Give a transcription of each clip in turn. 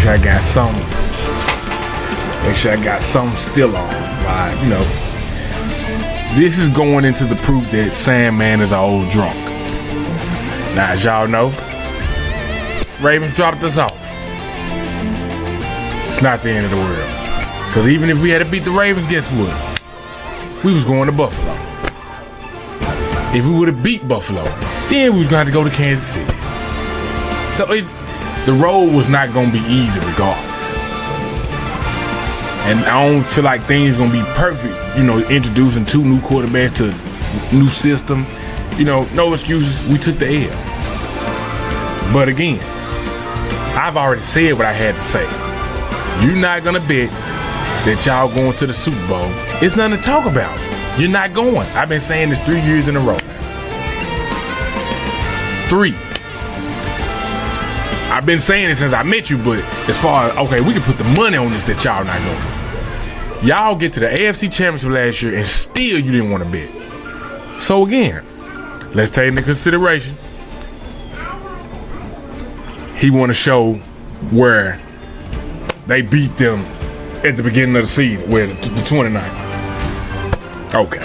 sure I got some. Make sure I got some still on. Like, you know, this is going into the proof that Sandman is an old drunk. Now, as y'all know, Ravens dropped us off. It's not the end of the world. Because even if we had to beat the Ravens, guess what? We was going to Buffalo. If we would have beat Buffalo, then we was going to have to go to Kansas City. So the road was not going to be easy regardless. And I don't feel like things going to be perfect, you know, introducing 2 new quarterbacks to a new system. You know, no excuses. We took the L. But again, I've already said what I had to say. You're not going to bet that y'all going to the Super Bowl. It's nothing to talk about. You're not going. I've been saying this 3 years in a row. 3. I've been saying it since I met you, but as far as, okay, we can put the money on this that y'all not going. Y'all get to the AFC Championship last year and still you didn't want to bet. So again, let's take into consideration. He want to show where they beat them at the beginning of the season, where the 29th. Okay.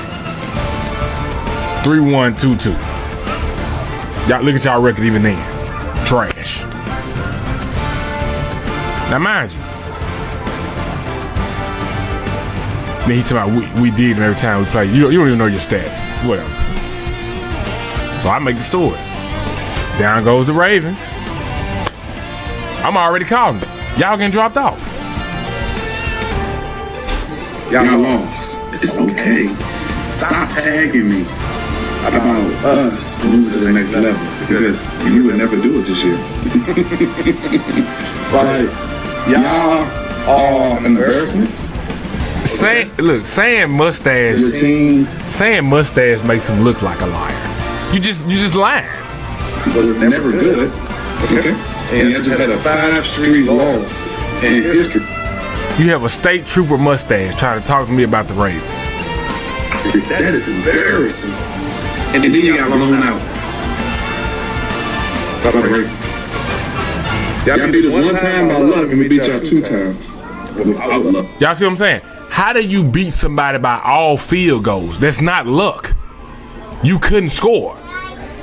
3-1-2-2. Y'all look at y'all record even then. Trash. Now mind you, then he talking about we did them every time we played. You don't even know your stats. Whatever. So I make the story. Down goes the Ravens. I'm already calling it. Y'all getting dropped off. Y'all lost. It's okay. Stop tagging me about us moving to the next level, because you would never do it this year. Like, y'all are an embarrassment. Saying mustache. Your team. Saying mustache makes him look like a liar. You just lying. But it's never good. Okay. And you just had a 5 straight loss in history. You have a state trooper mustache trying to talk to me about the Ravens. That is embarrassing. And then you got blown out by the Ravens. Y'all can do this one time by luck, and we beat y'all 2 times without luck. Y'all see what I'm saying? How do you beat somebody by all field goals? That's not luck. You couldn't score.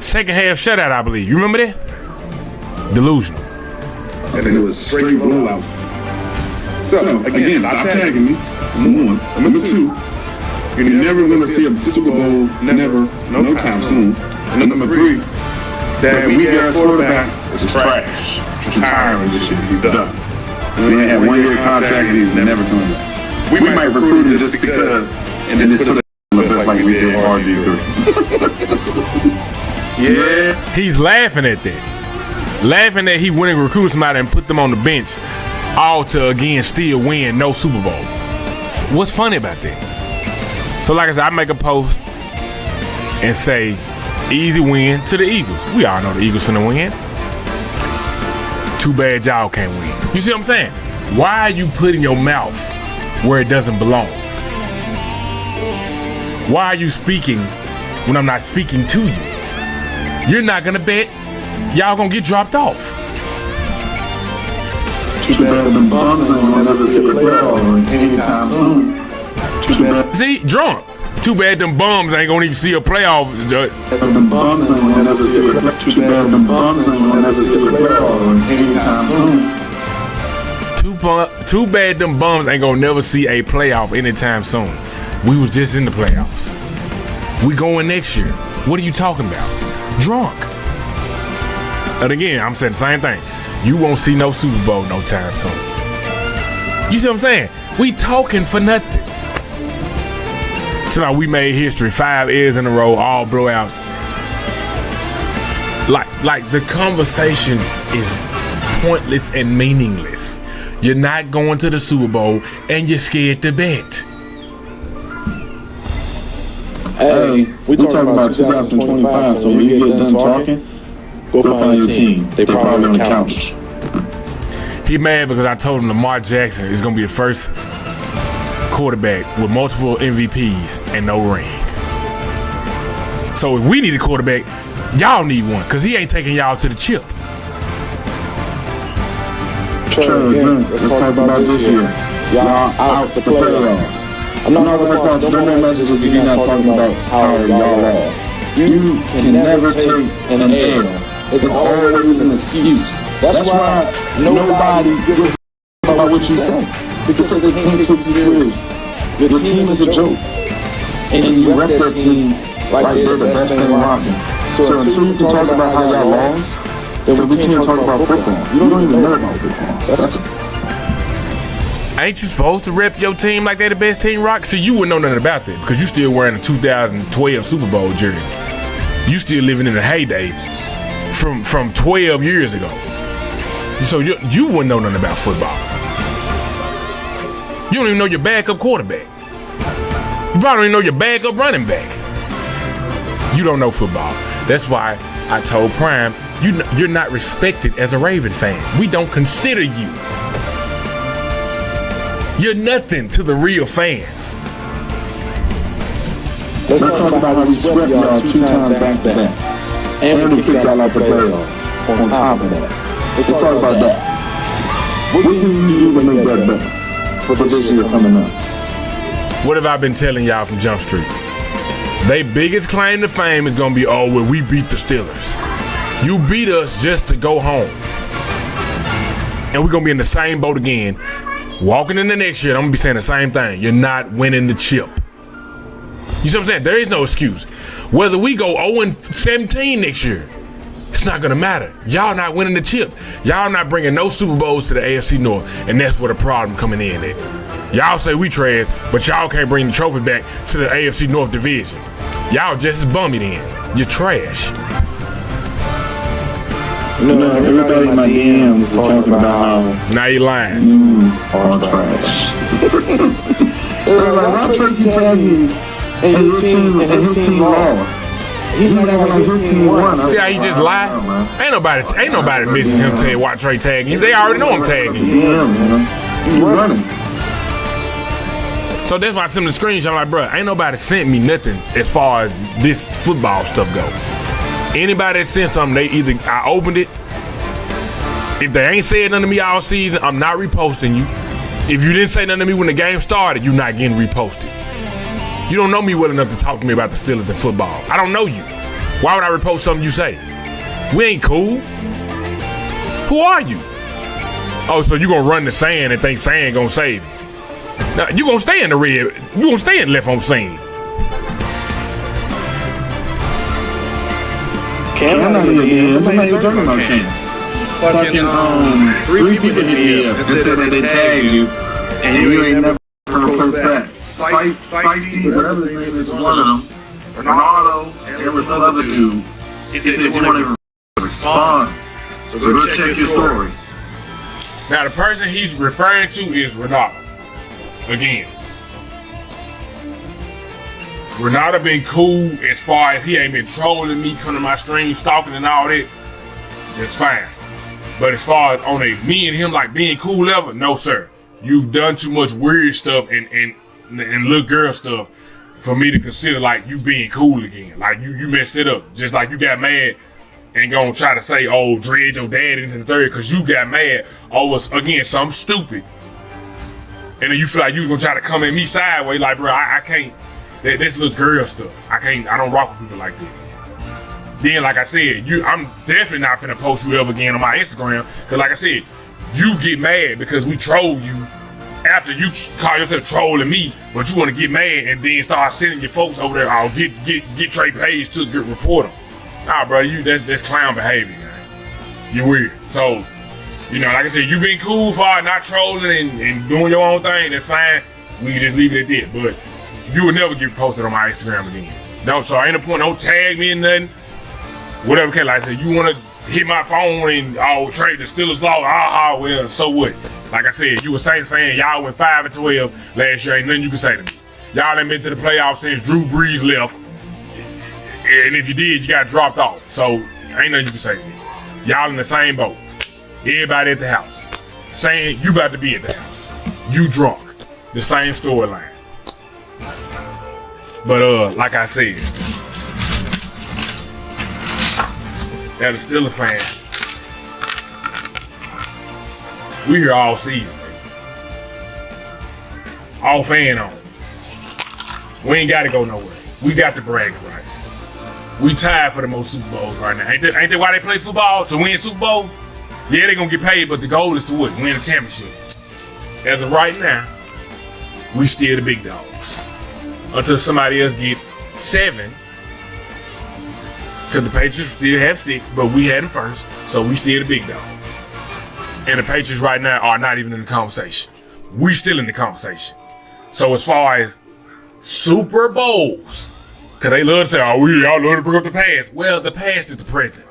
Second half shutout, I believe. You remember that? Delusional. And then it was straight blowout. So, again, stop tagging me. Number 1. Number 2, you're never going to see a Super Bowl, never, no time soon. And number 3, that we got quarterback is trash. Retiring this shit. He's done. He had 1-year contract and he's never coming back. We might recruit him just because and then just put a little bit like we did RG3. Yeah. He's laughing at that. Laughing that he went and recruited somebody and put them on the bench, all to again still win no Super Bowl. What's funny about that? So like I said, I make a post and say, easy win to the Eagles. We all know the Eagles finna win. Too bad y'all can't win. You see what I'm saying? Why are you putting your mouth where it doesn't belong? Why are you speaking when I'm not speaking to you? You're not gonna bet. Y'all gonna get dropped off. Too bad them bums ain't gonna never see a playoff anytime soon. Too bad. See, drunk. Too bad them bums ain't gonna even see a playoff. Them bums ain't gonna never see a playoff. Too bad them bums ain't gonna never see a playoff anytime soon. Too bad them bums ain't gonna never see a playoff anytime soon. We was just in the playoffs. We going next year. What are you talking about? Drunk. And again, I'm saying the same thing. You won't see no Super Bowl no time soon. You see what I'm saying? We talking for nothing. So we made history 5 years in a row, all blowouts. Like the conversation is pointless and meaningless. You're not going to the Super Bowl and you're scared to bet. Hey, we talking about 2025, so when you get done talking, go find your team. They probably on the couch. He mad because I told him Lamar Jackson is going to be the first quarterback with multiple MVPs and no ring. So if we need a quarterback, y'all need one, because he ain't taking y'all to the chip. Trae, again, let's talk about this year. Y'all out the playoffs. I'm not responsible for no messages if you're not talking about how y'all lost. You can never take an L. It's always an excuse. That's why nobody gives a about what you say. Because they can't take you serious. Your team is a joke. And you rep that team like they're the best thing rocking. So until you can talk about how y'all lost, then we can't talk about football. You don't even know about football. Ain't you supposed to rep your team like they the best team rock? See, you wouldn't know nothing about that because you still wearing a 2012 Super Bowl jersey. You still living in the heyday from 12 years ago. So you wouldn't know nothing about football. You don't even know your backup quarterback. You probably don't even know your backup running back. You don't know football. That's why I told Prime, you're not respected as a Raven fan. We don't consider you. You're nothing to the real fans. Let's talk about how we swept y'all 2 times back-to-back. And we kicked y'all out the playoff on top of that. Let's talk about that. What can you do to make that better for this year coming up? What have I been telling y'all from Jump Street? They biggest claim to fame is going to be, oh, well, we beat the Steelers. You beat us just to go home. And we're going to be in the same boat again. Walking in the next year, I'm going to be saying the same thing. You're not winning the chip. You see what I'm saying? There is no excuse. Whether we go 0-17 next year, it's not going to matter. Y'all not winning the chip. Y'all not bringing no Super Bowls to the AFC North. And that's where the problem coming in at. Y'all say we trash, but y'all can't bring the trophy back to the AFC North division. Y'all just as bummy then. You're trash. You know, everybody in my DM was talking about how now you lying. You are trash. They're like, why Trae tag you and his team lost? He's not even like his team won. See how he just lied? Ain't nobody misses him saying why Trae tagging you. They already know I'm tagging you. Yeah, man. He's running. So that's why I sent him the screenshot. I'm like, bro, ain't nobody sent me nothing as far as this football stuff go. Anybody that sent something, I opened it. If they ain't said nothing to me all season, I'm not reposting you. If you didn't say nothing to me when the game started, you're not getting reposted. You don't know me well enough to talk to me about the Steelers and football. I don't know you. Why would I repost something you say? We ain't cool. Who are you? Oh, so you gonna run the sand and think sand gonna save you? Now, you gonna stay in the red. You gonna stay in left on scene. Cant, I'm not even talking about Cant. Fucking 3 people hit me up and said that they tagged you and you ain't never post back. Sighty, whatever his name is, one of them. Ronaldo, and there was some other dude. He said you want to respond. So go check your story. Now the person he's referring to is Ronaldo. Again. Ronaldo been cool as far as he ain't been trolling me, coming to my stream, stalking and all that. That's fine. But as far as on a me and him like being cool level, no sir. You've done too much weird stuff and little girl stuff for me to consider like you being cool again. Like you messed it up. Just like you got mad and gonna try to say, oh, dread your dad into the third because you got mad over again something stupid. And then you feel like you was gonna try to come at me sideways, like bro, I can't. That's little girl stuff. I don't rock with people like that. Then, like I said, I'm definitely not finna post you ever again on my Instagram. Cause like I said, you get mad because we troll you after you call yourself trolling me, but you wanna get mad and then start sending your folks over there, oh, get Trae Page to report them. Nah, bro, that's clown behavior, man. You're weird. So, you know, like I said, you been cool for not trolling and doing your own thing, that's fine. We can just leave it at that. But you will never get posted on my Instagram again. No, so ain't no point, don't tag me and nothing. Whatever, okay, like I said, you want to hit my phone and, oh, Trae, the Steelers lost, well, so what? Like I said, you a Saints fan, y'all went 5-12 last year, ain't nothing you can say to me. Y'all ain't been to the playoffs since Drew Brees left. And if you did, you got dropped off. So, ain't nothing you can say to me. Y'all in the same boat. Everybody at the house. Saying you about to be at the house. You drunk. The same storyline. But like I said, as a Steelers fan, We here all season, baby. All fan on. We ain't gotta go nowhere. We got the bragging rights. We tied for the most Super Bowls right now. Ain't that why they play football? To win Super Bowls? Yeah, they gonna get paid, but the goal is to what? Win a championship. As of right now, we still the big dogs. Until somebody else get 7. Because the Patriots still have 6, but we had them first, so we still the big dogs. And the Patriots right now are not even in the conversation. We still in the conversation. So as far as Super Bowls, because they love to say, oh, y'all love to bring up the past. Well, the past is the present.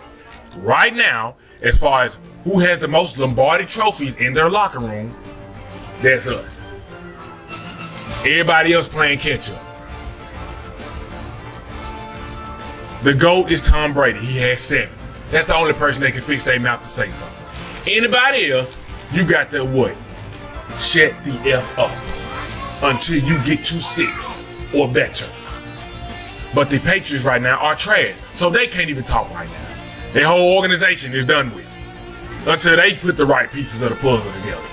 Right now, as far as who has the most Lombardi trophies in their locker room, that's us. Everybody else playing catch up. The GOAT is Tom Brady. He has 7. That's the only person that can fix their mouth to say something. Anybody else, you got to what? Shut the F up until you get to 6 or better. But the Patriots right now are trash, so they can't even talk right now. Their whole organization is done with until they put the right pieces of the puzzle together.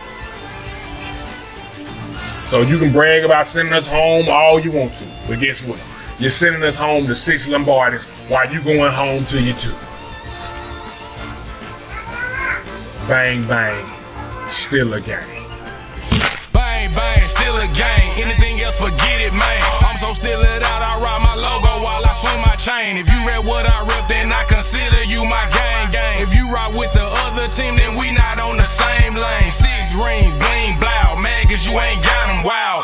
So you can brag about sending us home all you want to, but guess what? You're sending us home to 6 Lombardis while you going home to your 2. Bang, bang, still a game. Bang, bang, still a game. Anything else, forget it, man. I'm so still it out, I rock my logo while I swing my chain. If you rep what I rep, then I consider you my gang. If you rock with the other team, then we not on the same lane. 6 rings, bling, blow, mad cause you ain't got them, wow.